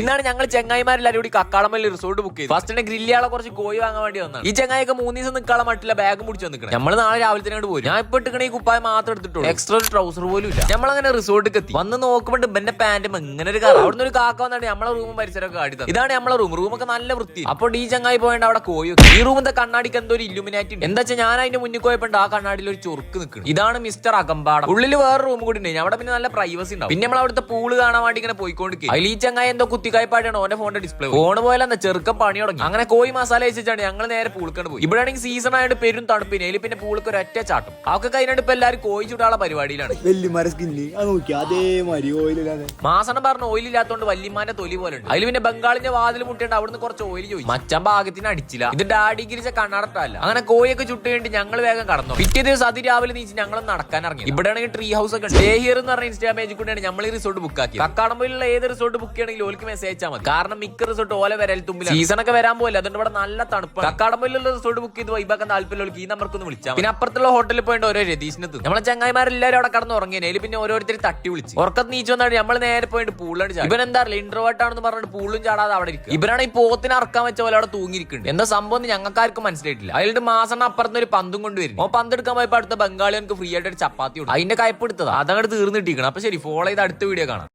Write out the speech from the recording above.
ഇന്നാണ് ഞങ്ങൾ ചെങ്ങായിമാരെല്ലാരും കൂടി കക്കാടമല്ലി റിസോർട്ട് ബുക്ക് ചെയ്തു. ഫസ്റ്റ് ഗ്രില്ലിയാളെ കുറച്ച് കോഴി വാങ്ങാൻ വേണ്ടി വന്നാണ്. ഈ ചെങ്ങായിക്ക് 3 ദിവസം നിൽക്കാനുള്ള മറ്റുള്ള ബാഗ് മുടിച്ച് വന്നിക്കണം. നമ്മൾ നാളെ രാവിലെ തന്നെ പോയി. ഞാൻ ഇപ്പൊ ഇട്ടിക്കണ ഈ കുപ്പായം മാത്രം എടുത്തിട്ടുള്ളൂ, എക്സ്ട്രാ ഒരു ട്രൗസർ പോലും ഇല്ല. നമ്മളങ്ങനെ റിസോർട്ടിൽ എത്തി. വന്ന് നോക്കുമ്പോൾ ഇവന്റെ പാന്റും ഇങ്ങനെ ഒരു കാർ. അവിടുന്ന് ഒരു കാക്ക വന്നാണ് നമ്മളെ റൂമും പരിസരമൊക്കെ കാട്ടി തന്നത്. ഇതാണ് നമ്മളെ റൂമൊക്കെ നല്ല വൃത്തി. അപ്പോൾ ഈ ചങ്ങായി പോയത് അവിടെ കോഴി. ഈ റൂമിന്റെ കണ്ണാടിക്ക് എന്തോ ഒരു ഇല്ലുമിനാറ്റി ഉണ്ട്. എന്താ വെച്ചാൽ ഞാൻ അതിന്റെ മുന്നിൽ പോയപ്പോൾ ആ കണ്ണാടിയിൽ ഒരു ചൊറുക്ക് നിൽക്കുന്നു. ഇതാണ് മിസ്റ്റർ അകമ്പാടം. ഉള്ളിൽ വേറെ റൂം കൂടി ഉണ്ട്. അവിടെ പിന്നെ നല്ല പ്രൈവസി ഉണ്ടാവും. പിന്നെ നമ്മൾ അവിടുത്തെ പൂള് കാണാൻ വേണ്ടി ഇങ്ങനെ പോയിക്കൊണ്ടിരിക്കും. അതിൽ ഈ ചങ്ങായി എന്തോ കുത്തിക്കായ്പാടിയാണ് ഓന്റെ ഫോണിന്റെ ഡിസ്പ്ലേ. ഫോണ് പോയാലെന്താ ചെറുക്കം പണി തുടങ്ങി. അങ്ങനെ കോഴി മസാല വെച്ചിട്ടാണ് ഞങ്ങൾ നേരെ പൂളിക്കണ്ട് പോയി. ഇവിടെ ആണെങ്കിൽ സീസൺ ആയിട്ട് പെരും തണുപ്പിന്. അതിൽ പിന്നെ പൂളിക്ക് ഒരു ഒറ്റ ചാട്ടും. അതൊക്കെ കഴിഞ്ഞിട്ട് ഇപ്പൊ എല്ലാവരും കോഴി ചൂടാനുള്ള പരിപാടിയിലാണ്. മാസണം പറഞ്ഞ ഓയിൽ ഇല്ലാത്തതുകൊണ്ട് വല്യമാന്റെ തൊലി പോലെ ഉണ്ട്. അതിൽ പിന്നെ ബംഗാളിന്റെ വാതിൽ മുട്ടിയിട്ട് അവിടുന്ന് കുറച്ച് ഓയിൽ ചോദിച്ചു. മച്ചാൻ ഭാഗത്തിന് അടിച്ചില്ല. ഇത് ഡാഡി ഗിരിച്ച കണ്ണടട്ടല്ല. അങ്ങനെ കോഴിയൊക്കെ ചുട്ട് വേണ്ടി ഞങ്ങൾ വേഗം കടന്നു. പിറ്റേ ദിവസം അതിരാവിലെ നീച്ച് ഞങ്ങൾ നടക്കാൻ ഇറങ്ങി. ഇവിടെ ആണെങ്കിൽ ട്രീ ഹൗസ് ഒക്കെ ഉണ്ട്. ഹിയർ എന്ന് പറഞ്ഞ ഇൻസ്റ്റാ പേജിൽ കൂടെയാണ് നമ്മൾ ഈ റിസോർട്ട് ബുക്ക് ആക്കി. കക്കാടംപൊയിലുള്ള ഏത് റിസോർട്ട് ബുക്ക് ചെയ്യണമെങ്കിൽ ഓൽക്ക് മെസ്സേജ് അയച്ചാൽ മതി. കാരണം മിക്ക റിസോർട്ട് ഓല വരൽ തുമ്പിൽ സീസൺ ഒക്കെ വരാൻ പോലെ. അതുകൊണ്ട് ഇവിടെ നല്ല തണുപ്പാണ്. കക്കാടംപൊയിലുള്ള റിസോർട്ട് ബുക്ക് ചെയ്ത് വൈബാക്കാൻ താല്പര്യമുള്ള ഈ നമ്പർക്ക് ഒന്ന് വിളിച്ചാൽ. പിന്നെ അപ്പുറത്തുള്ള ഹോട്ടലിൽ പോയിട്ട് ഓരോ രതീഷിനെത്തും. നമ്മളെ ചങ്ങായിമാരെല്ലാവരും അവിടെ കടന്ന് ഉറങ്ങിയതിൽ പിന്നെ ഓരോരുത്തർ തട്ടി വിളിച്ച് ഉറക്കത്ത് നീച്ചു വന്നാണ് നമ്മൾ നേരെ പോയിട്ട് പൂളിലാണ് ചാടി. ഇവൻ എന്താ ഇൻട്രോവേർട്ടാണെന്ന് പറഞ്ഞിട്ട് പൂളും ചാടാതെ അവിടെ ഇരിക്കും. ഇവരാണ് ഈ പോത്തിനെ അറക്കാൻ വെച്ച പോലെ അവിടെ തൂങ്ങിയിരിക്കുന്നുണ്ട്. എന്താ സംഭവം ഞങ്ങൾക്കാർക്കും മനസ്സിലായിട്ടില്ല. അതിൽ മാസം അപ്പുറത്ത് ഒരു പന്തും കൊണ്ടുവരും. ഓ പന്തെടുക്കാൻ പോയപ്പോൾ അടുത്ത ബംഗാളികൾക്ക് ഫ്രീ ആയിട്ട് ഒരു ചപ്പാത്തി ഉണ്ട്. അതിന്റെ കയ്പെടുത്തത് അതങ്ങോട്ട് തീർന്നിട്ടിരിക്കണം. അപ്പൊ ശരി, ഫോളോ ചെയ്ത് അടുത്ത വീഡിയോ കാണാം.